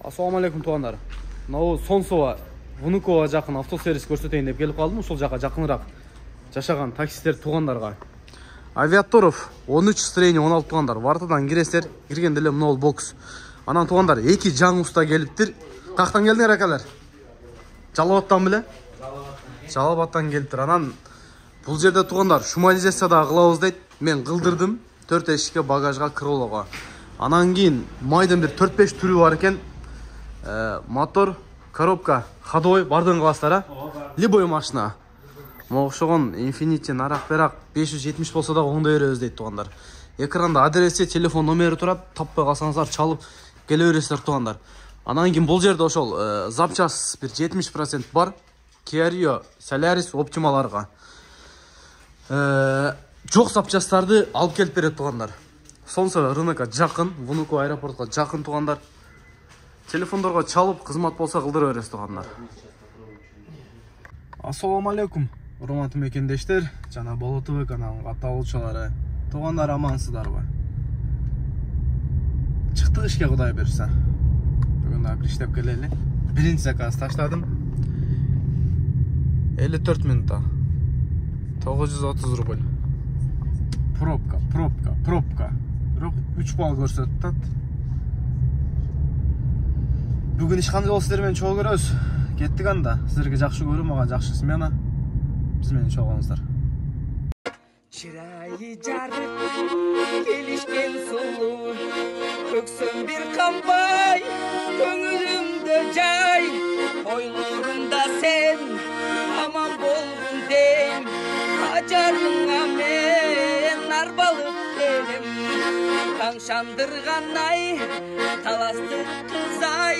Assalamu alaikum туғандар. Мынау Сонсова, Внуково жақын автосервис көрсетейін деп келіп қалдым. Сол жаққа жақынырақ жашаған таксистер туғандарға. Авиаторов 13 строение 16 туғандар. Вартадан кіресер, кірген деле мынау бокс. Анан туғандар, екі жаң уста келіптір. Қақтан келдіңер акалар? Жалабаттан біле? Жалабаттан келіптір. Анан бұл жерде туғандар, шумализацияда қылауыз дейді. Мен қылдырдым 4 ешке багажға кіролуға. Анан кейін майдан бір 4-5 түрі бар екен. Мотор, коробка, ходовой бардың класстары. Любой машина. Моғшоғын Infiniti нарақ берақ 570 болса да оңда өрөз дейді туғандар. Экранда адресі, телефон номері тұрады. Таппай қалсаңыздар чалып келе өресіздер туғандар. Анан кейін бұл жерде ошол запчас бір 70% бар. Kia Rio, Solaris, Optimalарға. Жоқ запчастарды алып келіп береді туғандар. Сонсова рынокқа жақын, Внуково аэропортқа жақын туғандар. Телефондарға чалып, қызмат болса қылдыр өрес туғандар. Ассаламу алейкум, урматтуу мекендештер, жана Боло ТВ каналынын катталуучулары. Туғандар амансыздар ба? Чыктык ишке Кудай берсе. Бүгүн дагы иштеп келели. Биринчи заказ таштадым. 54 минутта. 930 рубль. Пробка. Бирок 3 балл көрсөтүп. Бүгін ешқандай ол сіздермен чоғы көрөз. Кеттік анда. Сіздерге жақшы көру, маған жақшы смена. Бізмен чоғыңыздар. Чырайы жарық, келішкен сұлу, көксін бір қамбай, көңілімді жай. Ойларымда сен, аман болғын дейм, ажарыңа мен арбалып келем. Таңшандырған ай, таласты қызай,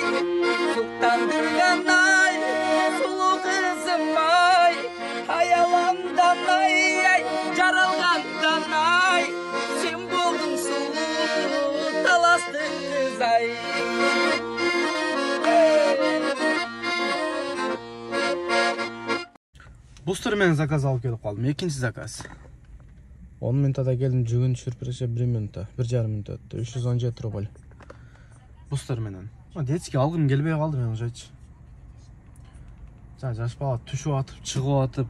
сұқтандырған ай, сұлу қызым ай, аяламдан ай, жаралғандан ай, сен болдың сұлу, таласты қызай. Бустермен заказ алып келіп қалдым. Екінші заказ. 10 минутада келдім, жүгін шүрпіреше 1 минутта, 1,5 минут өтті, 317 рубль. Бустерменен. Детский алғым келбей қалды мен жайчы. Жаш бала түшіп атып, шығып атып,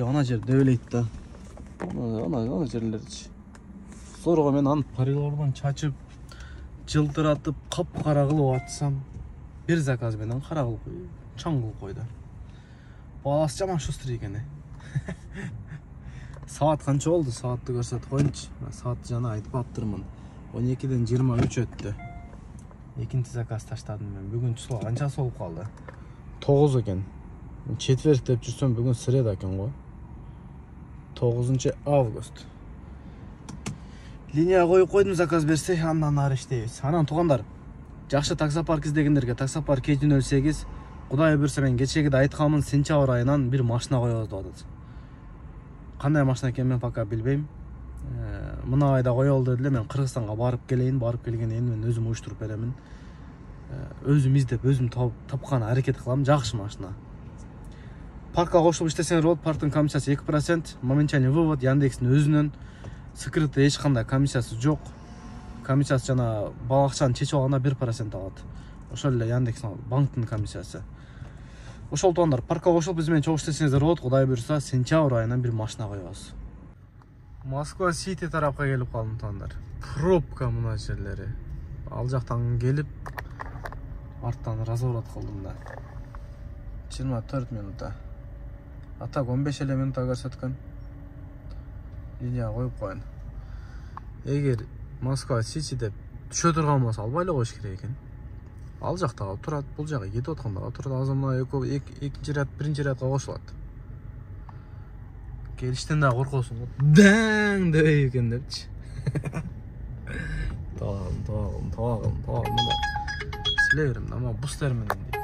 ана жер дөйлейді да. Ана жерлерді. Сорға мен анып парилордан чачып, жылтыратып, қап-қара қылып атсам, бір заказбенен қара қылып қойды, чаң қылып қойды. Баласы жаман шустрый екен. Saat қанша oldu? Saatті көрсетіп қойыншы. Saatті жана айтып аптырмын. 12-ден 23 өтті. Екінші заказ таштадым мен. Бүгін число қаншасы болып қалды? 9 екен. Четверг деп жүрсем, бүгін среда екен ғой. 9 август. Линия қойып қойдым, заказ берсе, андан ары іштейбіз. Анан туғандар, жақшы таксопарк іздегендерге таксопарк 208. Құдай берсе мен кечегіде айтқанмын, сентябрь айынан бір машина қоябыз деп. Қандай машина екен мен пока білбеймін. Мына айда қойылды деді, мен Қырғызстанға барып келейін, барып келгеннен мен өзім ұйыштырып беремін. Өзім іздеп, өзім тапқан әрекет қыламын, жақсы машина. Паркқа қосылып іштесеңіздер болады, парктың комиссиясы 2%, моментальный вывод, Яндекстің өзінің скрытый ешқандай комиссиясы жоқ. Комиссиясы жана балақшаны шешіп алғанда 1% алады. Ошол эле Яндекстің банктың комиссиясы. Ошол туғандар, паркқа қосылып бізмен чоқ іштесеңіздер болады, Құдай бұйырса, сентябрь айынан бір машина қоябыз. Москва Сити тарапқа келіп қалдым туғандар. Пробка мына жерлері. Ал жақтан келіп, арттан разворот қылдым да. 24 минутта. Атак 15 минутта көрсеткен. Линия қойып қойын. Егер Москва Сити деп түшө тұрған болса, албайлы қойыш керек екен. Ал жақта қалып тұрады, бұл жаққа кетіп отқанда тұрады, азамына екінші ряд, бірінші рядқа қосылады. Келіштен де қорқосың ғой. Дәң дөй екен депші. Тоғалым. Сіле берім, ама бустерменен дейді.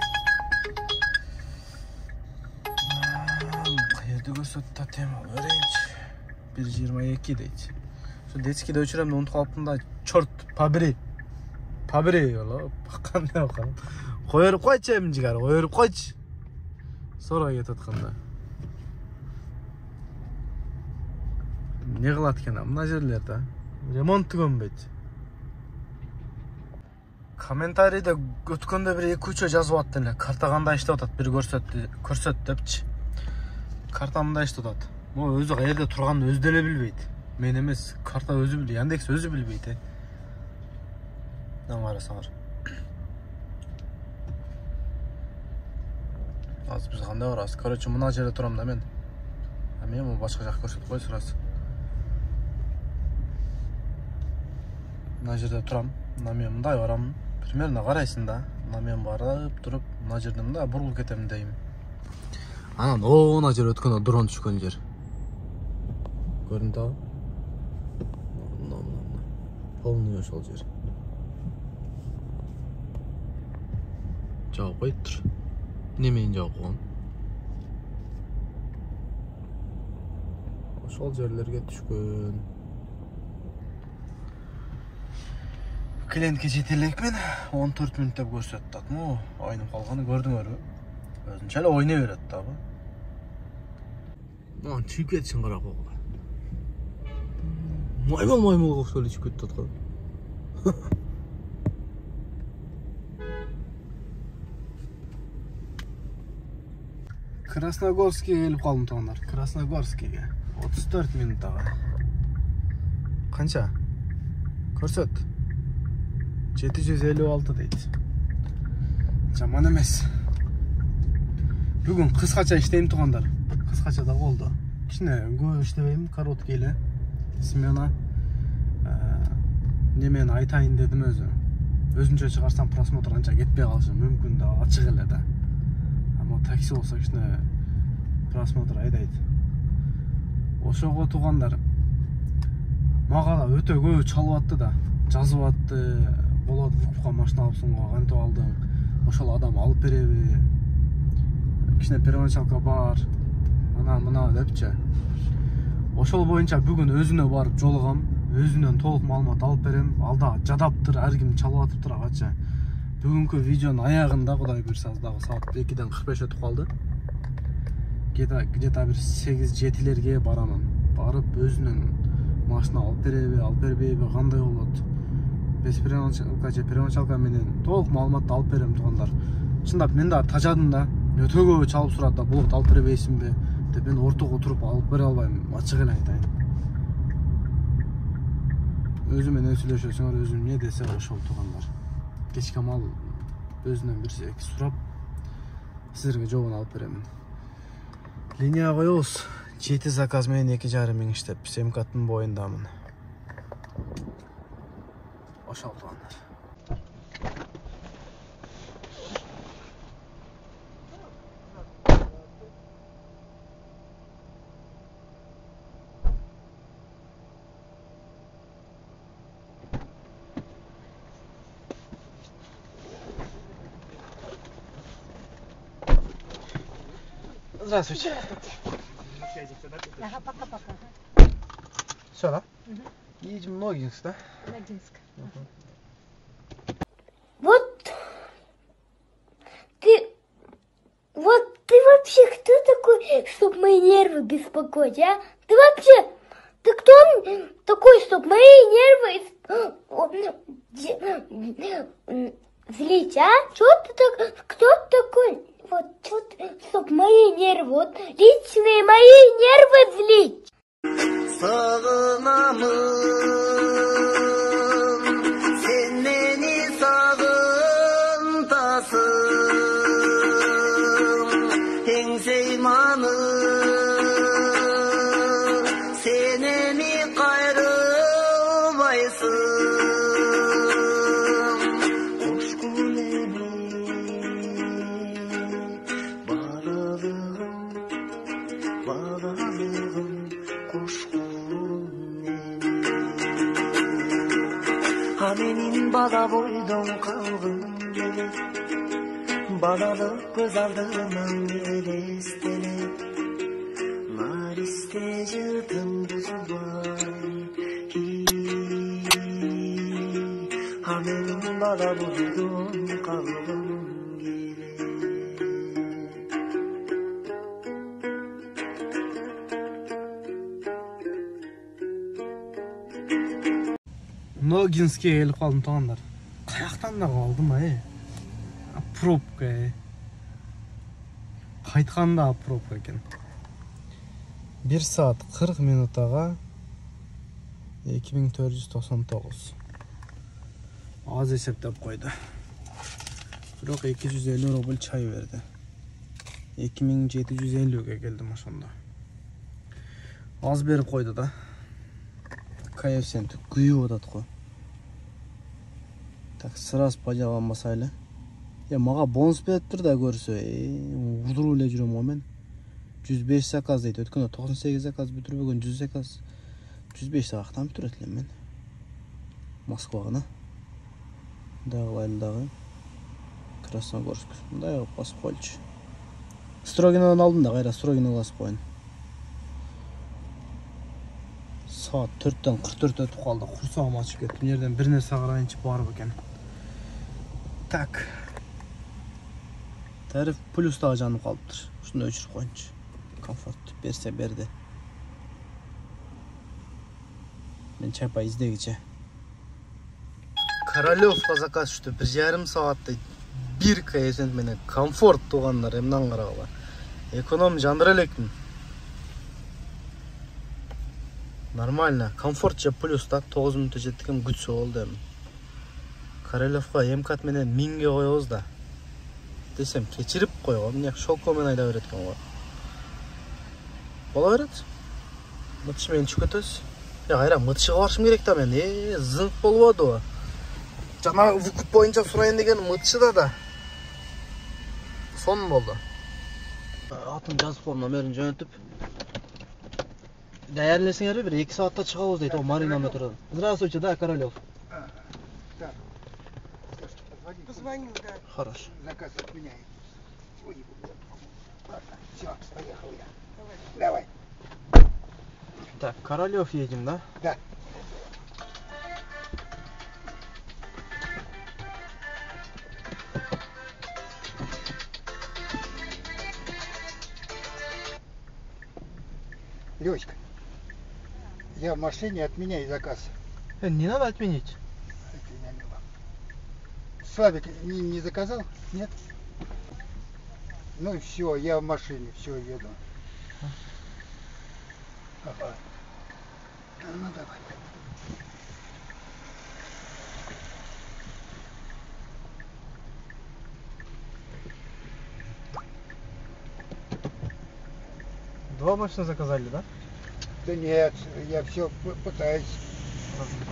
Қайырды көрсетті тема, өрейінші. 1,22 дейді. Şu детскийде өчіремді ұнтық қалыптында, чорт, пабри, ола, қандай оқалым. Қойырып қойчы әмін жігар, қойырып қойчы. Сора кет отқанда. Не қылат екен, мына жерлерді. Ремонт түгенбейді. Комментарийде өткөндө бир 2-3 жазып атты эле. Карта кандай иштеп атат, бир көрсөт депчи. Карта мындай иштеп атат. Могу өзү каерде турганын өзү деле билбейт. Мен эмес, карта өзү билбейт, Яндекс өзү билбейт. Карасаңар. Азыр биз кандай барабыз? Короче, мына жерде турам да мен. Мен могу башка жак көрсөтүп кой сразу. Мына жерде турам. Мына мен мындай барам. Примерно карайсың да. Мына мен барып туруп, мына жерден мындай бурулуп кетем дейм. Анан мына жер өткөндө дрон түшкөн жер. Көрүнүп атабы? Полный ошол жер. Жауып коюптур. Неменен жауып койгон? Ошол жерлерге түшкөн. Клиентке жете элекмин. 14 мүнөт деп көрсөттү атмы? Ойнуп калганы көрдүңөрбү? Өзүнчө эле ойнай берет дабы. Ман чыгып кетишин карап койгула. Маймыл окшоп эле чыгып кетип аткан. Красногорскийге келип калдым туугандар. Красногорскийге 34 мүнөт ага. Канча? Көрсөт. 756 дейт. Жаман эмес. Бүгүн кыскача иштейм туугандар. Кыскача да болду. Кичине көп иштебейм, короткий эле. Смена. Немени айтайын дедим өзүнчө чыгарсам просмотр анча кетпей калышы мүмкүн да, ачык эле да. Ама такси болсо кичине просмотр айдайт. Ошого туугандар. Мага да өтө көп чалып атты да. Жазып атты. Болот вукупка машина алыпсыңго, кантип алдың? Ошол адам алып береби? Кичине первоначалка бар. Мына депчи. Ошол боюнча бүгүн өзүнө барып жолугам. Өзүнөн толук маалымат алып берем. Алда жадаптыр, ар ким чалып атыптыр агача. Бүгүнкү видеонун аягында Кудай буйрса дагы саат 2:45 өтүп калды. Где-то бир 8-7лерге барамын. Барып өзүнүн машина алып береби, алып бербейби, кандай болот? Без первоначалка менен толук маалыматты алып берем туугандар. Чындап мен да тажадым да. Өтө көп чалып сурат да, булут алып бербейсиңби деп мен ортого туруп алып бере албайм, ачык эле айтайын. Өзү менен сүйлөшөсүңөр, өзүм не десе ошол туугандар. Кечке мал өзүнөн бир сурап силерге жообун алып беремин. Линияга коебуз. 7 заказ менен 2,5 миң иштеп, Семкаттын боюндамын. Ошол туугандар. Здравствуйте. Ага, пока-пока. Все, да? Едем в Ногинск, да? Ногинск. Вот ты вообще кто такой, чтоб мои нервы беспокоить, а? Ты кто такой, чтоб мои нервы злить, а? Кто такой? Вот, чтоб мои нервы, вот, личные мои нервы злить. Sağınamın, sen beni sağıntasın. Engseymanım, sen emi kayrılmaysın. Coşkun emi, bağlalığım, coşkun. Menin bala boydum kalgım gelir, balalık göz aldığımdan gelestelep, mariste cırdım buzulay. Menin bala boydum kalgım gelir. Ногинскке келип калдым туугандар. Каяктан Кайтканда калдым пробка. Кайтканда пробка экен. 1 saat 40 minutaga 2499. Az esептеп койду. Бирок 250 рубль чай берди. 2750ге келдим ошондо. Az берип койду да. Коэффициент күйүп атат го. Так, сразу паджаганбаса эле. Мага бонус бериптир да көрсө. Удуруп эле жүрөм го мен. 105 заказ дейт. Өткөндө 98 заказ бүтүрбөгөн 100 заказ. 105 сааттан бүтүрөт элем мен. Москвага. Дагы. Красногорск. Мындай басып койчу. Строгинодан алдым да, кайра Строгино басып коюн. Saat 4'ten 44 ötüp kaldı. Kursağım açıp gittim. Yerden bir nerse karayınca bağırıp eken. Tak. Tarif plus daha canım kalıptır. Şunu ölçürüp koyunca. Komfort berse berdi. Ben çaypa izleyici. Karalyovka zakaz düştü. 1,5 saatte 1 kayesen mene komfort doğanlar emden karağılar. Ekonomi jandıra lektim. Нормально. Комфортча плюста 9 минутта жеттикем күтсө болду эми. Кареловка эмкат менен 1000ге коебуз да. Десем кечирип койгом. Эмне шолко менен айдап берет экен го. Бола берет. Мытыш менен чыгып кетөбүз. Кайра мытышыга барышым керек да мен. Зыңк болбоду. Жана вукут боюнча сурайын деген мытышыда да. Сон болду. Атын жазып коем, номерин жөнөтүп. Değerlesingler bir 2 saatte çıkavuz deydi o Marina metrodan. Здравствуйте, да, Королёв. Да. Позвонил, да. Хорошо. Заказ отменяет. Все, поехал я. Давай. Так, Королёв едем, да? Да. Лёчка, я в машине, отменяй заказ. Не надо отменить. Славик не заказал? Нет? Ну и все, я в машине, все, еду. Ага. Ну давай. Два машины заказали, да? Да нет, я все пытаюсь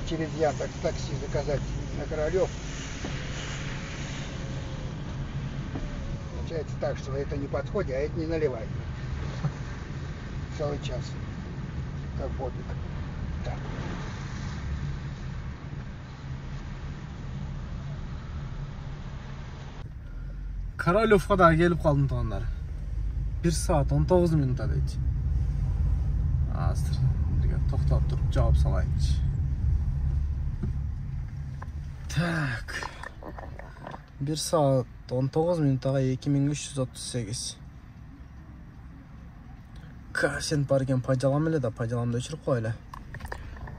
через Яндекс такси заказать на Королёв. Получается так, что это не подходит, а это не наливает. Целый час. Как бобик. Так. Королёвка да келип калдым тугандар. 1 saat 19 minutta deydi. Azdır. Birga to'xtab turib javob salayınç. Tak. 1 saat 19 minutaga 2338. Sen bargen pajalam ele da pajalamda öçürüp koyla.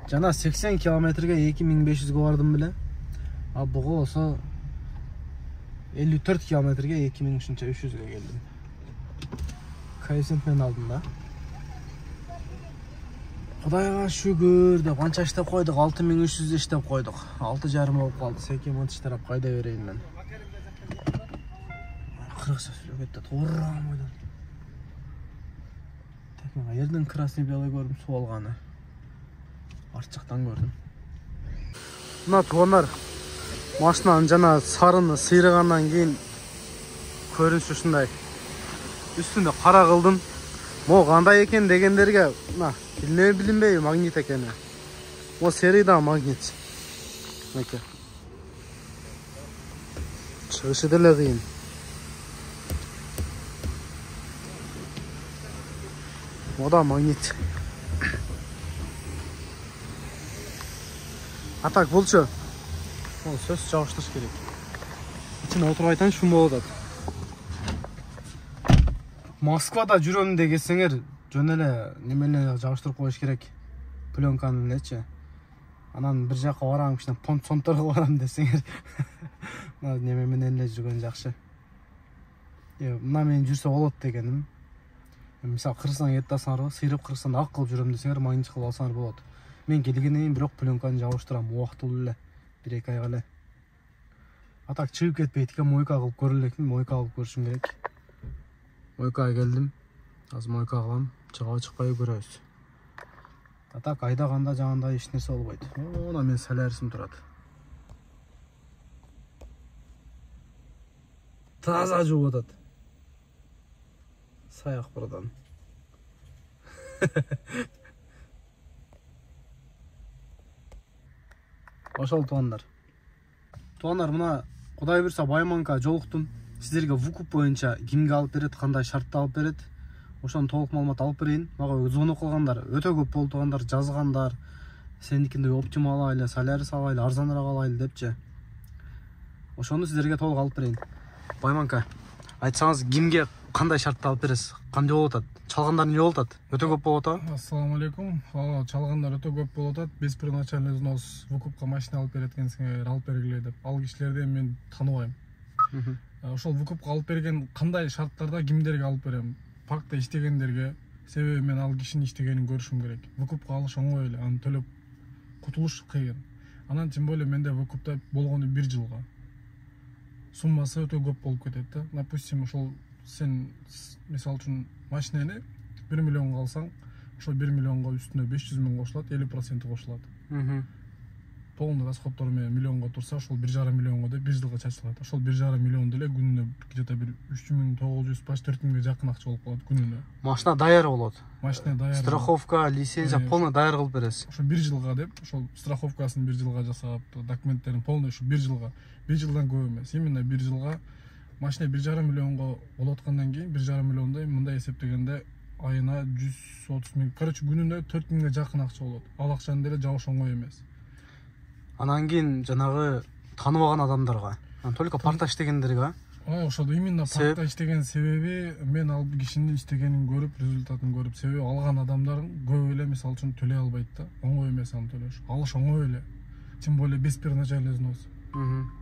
Jana 80 kilometrge 2500'ge bardım bile. A bugu olsa 54 kilometrge 2300'ge geldim. Koэффициентмен алдым да. Кудайга шүгүр деп канча иштеп койдук, 6300 иштеп койдук. 6,5 болуп калды. Секи мынтыш тарап кайда берейин мен. Кыргызча сүйлөп кетти. Урам ойлор. Так, мен жерден красный белый көрдүм, суу алганы. Арт жактан көрдүм. Мына тугандар машинанын жана сарыны сыйрыгандан кийин көрүнүшү ушундай. Üstünde kara kıldım. Mo kандай eken degендерге, na bilinbey magnet ekeni. Mo serida magnet. Neke. Çıgışı dele kıyın. O da magnet. Atak bulçu. O söz çalıştırış gerek. İçine oturup aytan şu mu oldu? Moskvada жүрөм дегесеңер жөн эле немени жабыштырып коюш керек. Пленканы нече. Анан бир жакка барам, кичине понт сонторго барам десеңер. Мына неме менен эле жүргөн жакшы. Мына менен жүрсө болот дегеним. Мисалы Кыргызстанга кетип атсаңарбы, сыйрып Кыргызстанда ак кылып жүрөм десеңер, магнит кылып алсаңар болот. Мен келгенден кийин бирок пленканы жабыштырам, убактылуу эле. 1-2 айга эле. Атак чыгып кетпейт экен, мойка кылып көрөлөкмүн, мойка кылып көрүшүм керек. Мойкага келдим. Азыр мойка кылам, чыгабы чыкпайбы көрөбүз. Атак айдаганда жаганда эч нерсе болбойт. Она мен салярисим турат. Таза жууп атат. Саяк buradan. Ошол туугандар. Туугандар, мына Кудай буйрса Байманка жолуктум. Сиздерге вукуп боюнча кимге алып берет, кандай шартта алып берет, ошону толук маалымат алып берейин. Мага звонок кылгандар өтө көп болду, туугандар, жазгандар. Сеникинде оптимал алайлы, Солярис алайлы, арзаныраак алайлы депчи. Ошону сиздерге толук алып берейин. Байманка, айтсаңыз, кимге кандай шартта алып бересиз? Кандай болуп атат? Чалгандар эмне болуп атат? Өтө көп болуп атабы? Ассаламу алейкум. Чалгандар өтө көп болуп атат. Биз первоначальный взнос выкупка машина алып берет экенсиңер, алып бергиле деп. Ал кишилерди мен тааныбайм. Ошол выкупка алып берген кандай шарттарда кимдерге алып берем? Паркта иштегендерге, себеби мен ал кишинин иштегенин көрүшүм керек. Выкупка алыш оңой эле, аны төлөп кутулуш кыйын. Анан тем более менде выкупта болгону 1 жылга. Суммасы өтө көп болуп кетет да. Допустим, ошол сен мисалы үчүн машинени 1 миллионго алсаң, ошол 1 миллионго үстүнө 500 миң кошулат, 50% кошулат. Полный расходдор менен миллионго турса, ошол 1,5 миллионго деп 1 жылга чачылат. Ошол 1,5 миллион деле күнүнө где-то бир 3900 баш 4000ге жакын акча болуп калат күнүнө. Машина даяр болот. Машина даяр. Страховка, лицензия полный даяр кылып бересиз. Ошо 1 жылга деп, ошол страховкасын 1 жылга жасап, документтерин полный ошо 1 жылга. 1 жылдан көп эмес. Именно 1 жылга машина 1,5 миллионго болуп аткандан кийин 1,5 миллиондой мындай эсептегенде айына 130 миң, короче күнүнө 4000ге жакын акча болот. Ал акчаны деле жабыш оңой эмес. Анан кийин жанагы тааныбаган адамдарга, только паркта иштегендерге. Ошол именно паркта иштеген себеби мен ал кишинин иштегенин көрүп, результатын көрүп, себеби алган адамдар көп эле мисалы үчүн төлөй албайт да. Оңой эмес аны төлөш. Алыш оңой эле. Тем более без первоначальный взнос.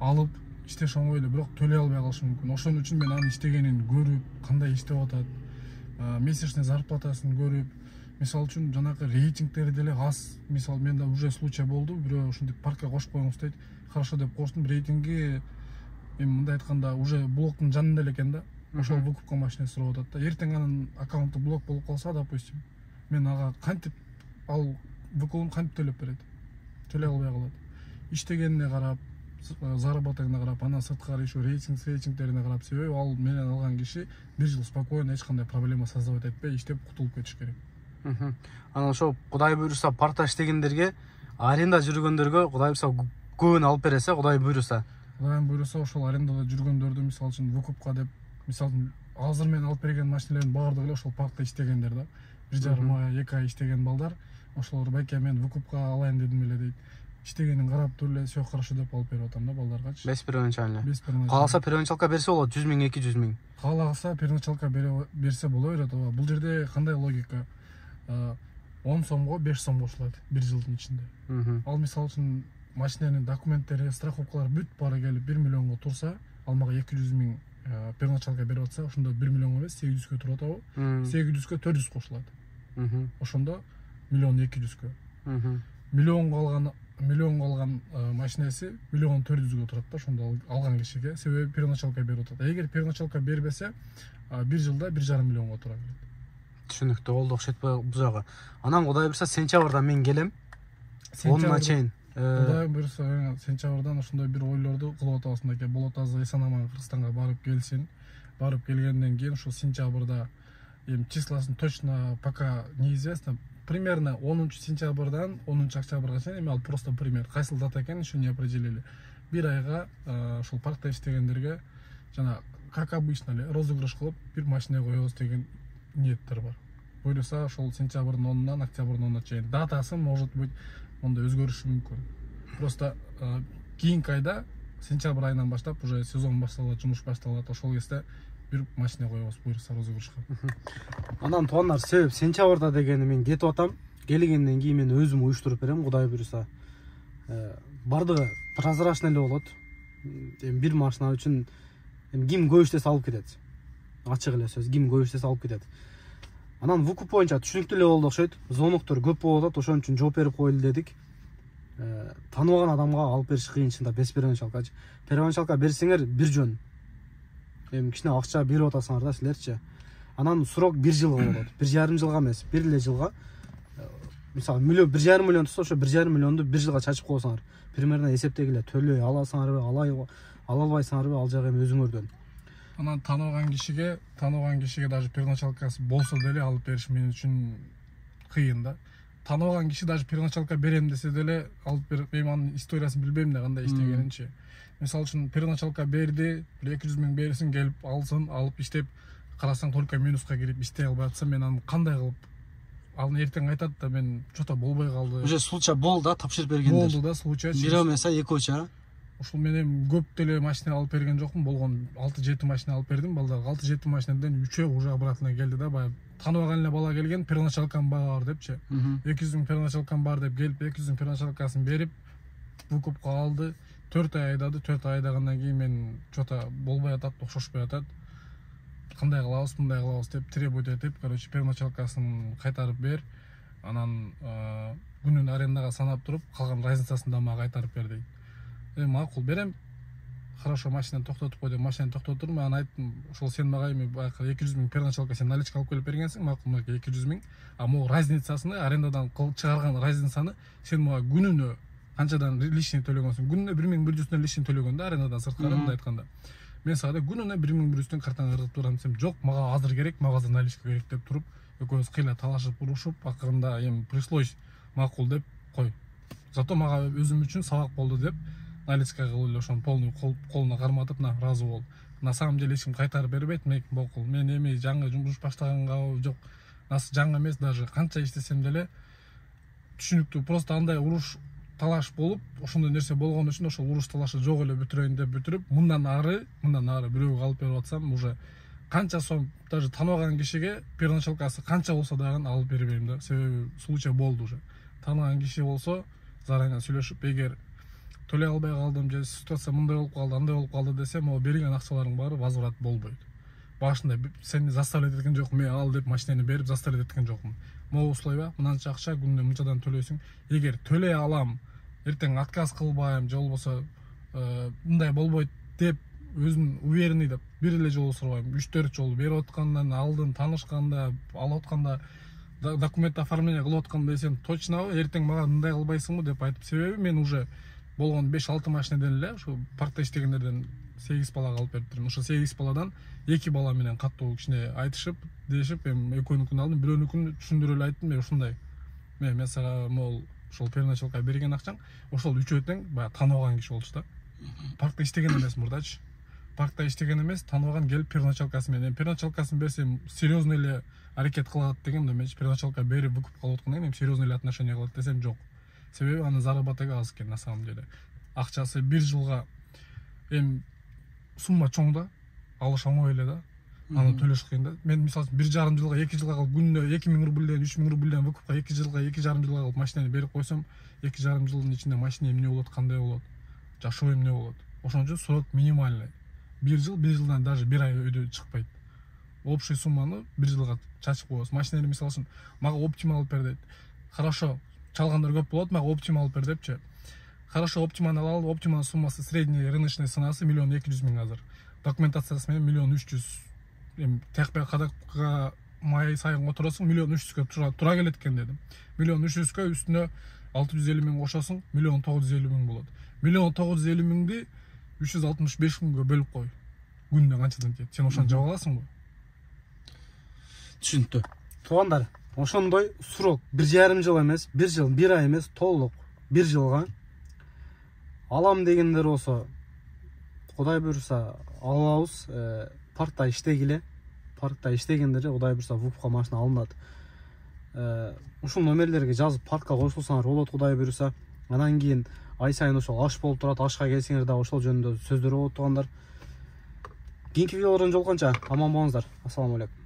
Алып иштеш оңой эле, бирок төлөй албай калышы мүмкүн. Ошон үчүн мен анын иштегенин көрүп, кандай иштеп атат, месячный зарплатасын көрүп, мисалы үчүн жанагы рейтингдери деле аз. Мисалы менде уже случай болду, бирөө ушинтип паркка кошуп коюңуз дейт. Хорошо деп коштум, рейтинги мындай айтканда уже блоктун жанында эле экен да. Ошол выкупка машина сурап атат да. Эртең анын аккаунту блок болуп калса, допустим, мен ага кантип ал выкупун кантип төлөп берет? Төлөй албай калат. Иштегенине карап, заработогуна карап, анан сырткары еще рейтингтерине карап, себеби ал менен алган киши 1 жыл спокойно эч кандай проблема создавать этпей иштеп кутулуп кетиш керек. Анан ошо Кудай буйруса паркта иштегендерге, аренда жүргөндөргө Кудай буйруса көбүн алып бересе, Кудай буйруса. Кудай буйруса ошол арендада жүргөндөрдү мисалы үчүн выкупка деп, мисалы үчүн азыр мен алып берген машиналардын баардыгы эле ошол паркта иштегендер да. 1,5 ай, 2 ай иштеген балдар, ошолор байке мен выкупка алайын дедим эле дейт. Иштегенин карап туруп эле все хорошо деп алып берип атам да балдаргачы. Без первоначально. Без первоначально. Кааласа первоначалка берсе болот, 100 миң, 200 миң. Кааласа первоначалка берсе боло берет. Бул жерде кандай логика? 10 сомго 5 сом кошулат 1 жылдын ичинде. Ал мисалы үчүн машинанын документтери, страховкалар бүт баары келип 1 миллионго турса, ал мага 200 миң первоначалка берип атса, ошондо 1 миллионго эмес 800кө туруп атабы? 800кө 400 кошулат. Ошондо 1,2 миллионго алган машинеси 1,4 турат да, ошондо алган кишиге, себеби первоначалка берип атат. Эгер первоначалка бербесе, 1 жылда 1,5 миллионго тура келет. Түшүнүктүү болду, окшойт бул жагы. Анан Кудай буйруса сентябрда мен келем. Онуна чейин. Кудай буйруса сентябрдан ошондой бир ойлорду кылып атабыз экен. Болот азыр эсен-аман Кыргызстанга барып келсин. Барып келгенден кийин ошол сентябрда числосын точно пока неизвестно. Примерно 10 сентябрдан 10 октябрга чейин, ал просто пример. Кайсыл дата экенин еще не определили. Бир айга ошол паркта иштегендерге жана как обычно эле розыгрыш кылып бир машина коебуз деген ниеттер бар. Буйруса ошол сентябрдын 10-нан октябрдын 10-на чейин. Датасы может быть монда өзгөрүшү мүмкүн. Просто кийинки айда сентябрь айынан баштап уже сезон башталат, жумуш башталат. Ошол кезде бир машина коебуз буйруса розыгрышка. Анан туугандар, себеп сентябрда дегени мен кетип атам. Келгенден кийин мен өзүм уюштуруп берем, Кудай буйруса. бардыгы прозрачный эле болот. Эми бир машина үчүн ким көп иштесе алып кетет. Ачык эле сөз, ким көп иштесе алып кетет. Анан вукуп боюнча түшүнүктүү эле болду окшойт. Зоноктор көп болуп атат, ошон үчүн жооп берип коелу дедик. Тааныбаган адамга алып бериш кыйын чында бесперевенчалкачы. Первоначалка берсеңер бир жөн. Эми кичине акча берип атасыңар да силерчи. Анан срок 1 жылга болот. 1,5 жылга эмес, 1 эле жылга. Мисалы, 1,5 миллион турса, ошо 1,5 миллионду 1 жылга чачып койсоңар, примерно эсептегиле төлөй аласыңарбы, ала албайсыңарбы, ал жагы эми өзүңөрдөн. Анан тааныбаган кишиге даже первоначалкасы болсо деле алып бериш мен үчүн кыйын да. Тааныбаган киши даже первоначалка берем десе деле алып берип, эми анын историясын билбейм да кандай иштегенинчи. Мисалы үчүн первоначалка берди, 200 миң берсин, келип алсын, алып иштеп, карасаң только минуска кирип иштей албай атса, мен аны кандай кылып аны эртең айтат да, мен чото болбой калды. Уже случай болду да, тапшырып бергендер. Болду да, случай. Бир эмес, экөөчү. Ушул мен эми көп деле машина алып берген жокмун, болгон 6-7 машина алып бердим. Балдар 6-7 машинадан 3-өө уже обратно келди да, баягы тааныбаган эле бала келген, первоначалкам бар депчи. 200 миң первоначалкам бар деп келип, 200 миң первоначалкасын берип, выкупка алды. 4 ай айдады, 4 ай айдагандан кийин мен чото болбой атат, окшошпой атат. Кандай кылабыз, мындай кылабыз деп требовать этип, короче, первоначалкасын кайтарып бер. Анан күнүн арендага санап туруп, калган разницасын да мага кайтарып бер дейт. Макул берем. Хорошо, машинаны токтотуп кой деп машинаны токтотуп, мен айттым, ошол сен мага эми баягы 200 миң первоначалка сен наличка алып келип бергенсиң, макул мына 200 миң. А могу разницасын, арендадан чыгарган разницаны сен мага күнүнө канчадан лишний төлөгөнсүң? Күнүнө 1100 лишний төлөгөн да, арендадан сырткары мындай айтканда. Мен сага күнүнө 1100 картаны ыргытып турам десем, жок, мага азыр керек, мага азыр наличка керек деп туруп, экөөбүз кыйла талашып, урушуп, акырында эми пришлось макул деп кой. Зато мага өзүм үчүн сабак болду деп наличка кылып эле ошону полный колуна карматып, на разы болду. На самом деле эч ким кайтарып бербейт, макул. Мен эми жаңы жумуш баштаганга жок, жаңы эмес, даже канча иштесем деле түшүнүктүү, просто андай уруш талаш болуп, ошондой нерсе болгон үчүн ошол уруш талашы жок эле бүтүрөйүн деп бүтүрүп, мындан ары бирөөгө алып берип атсам, уже канча сом, даже тааныбаган кишиге первоначалкасы канча болсо дагы алып бербейм да. Себеби случай болду уже. Тааныбаган киши болсо, заранее сүйлөшүп, эгер төлөй албай калдым же ситуация мындай болуп калды, андай болуп калды десем, могу берген акчаларың баары возврат болбойт. Башында сени заставлять эткен жокмун, мен ал деп машинаны берип заставлять эткен жокмун. Могу условия, мынанча акча күнүнө мынчадан төлөйсүң. Эгер төлөй алам, эртең отказ кылбайм, же болбосо мындай болбойт деп өзүм уверенный деп бир эле жолу сурабайм. 3-4 жолу берип аткандан, алдын таанышканда, алып атканда, документ оформление кылып атканда десем, точно эртең мага мындай кылбайсыңбы деп айтып, себеби мен уже болгон 5-6 машинадан эле ушу паркта иштегендерден 8 балага алып бериптирмин. Ошо 8 баладан 2 бала менен каттуу кичине айтышып, дешип, эми экөөнүкүн алдым, бирөөнүкүн түшүндүрүп эле айттым, мен ушундай. Мен сага могул ошол первоначалка берген акчаң, ошол үчөө тең баягы тааныбаган киши болчу да. Паркта иштеген эмес мурдачы. Паркта иштеген эмес, тааныбаган келип первоначалкасы менен. Первоначалкасын берсем, серьезный эле аракет кылат дегем да, мен первоначалка берип выкуп калып аткандан кийин серьезный эле отношение кылат десем, жок. Себеби анын заработогу аз экен на самом деле. Акчасы 1 жылга эми сумма чоң да, алыш оңой эле да. Аны төлөш кыйын да. Мен мисалы 1,5 жылга, 2 жылга кылып күнүнө 2000 рубльден 3000 рубльден выкупка 2 жылга, 2,5 жылга кылып машинаны берип койсом, 2,5 жылдын ичинде машина эмне болот, кандай болот, жашоо эмне болот. Ошон үчүн срок минимальный. 1 жылдан даже 1 ай өйдө чыкпайт. Общий сумманы 1 жылга чачып коебуз. Машинаны мисалы үчүн мага оптимал алып бер дейт. Хорошо, чалгандар көп болот, мага оптимал алып бер депчи. Хорошо, оптиманы алалы, оптимал суммасы средний рыночный ценасы 1 200 000 азыр. Документациясы менен 1 300 000. Эми текпе кадакка май сайын отурасың, 1 300 000 тура келет экен дедим. 1 300 000 үстүнө 650 000 кошосуң, 1 950 000 болот. 1 950 000ди 365 күнгө бөлүп кой. Күнүнө канчадан тиет? Сен ошону жаба аласыңбы? Түшүнүктүү. Туугандар, ошондой срок 1,5 жыл эмес, 1 жыл, 1 ай эмес, толук 1 жылга алам дегендер болсо, Кудай буйруса алабыз. Паркта иштегиле. Паркта иштегендер Кудай буйруса вукупка машина алынат. Ушул номерлерге жазып паркка кошулсаңар болот, Кудай буйруса. Анан кийин ай сайын ошол аш болуп турат, ашка келсеңер да ошол жөнүндө сөздөр болот, туугандар. Кийинки видеолордон жолукканча аман болуңуздар. Ассаламу алейкум.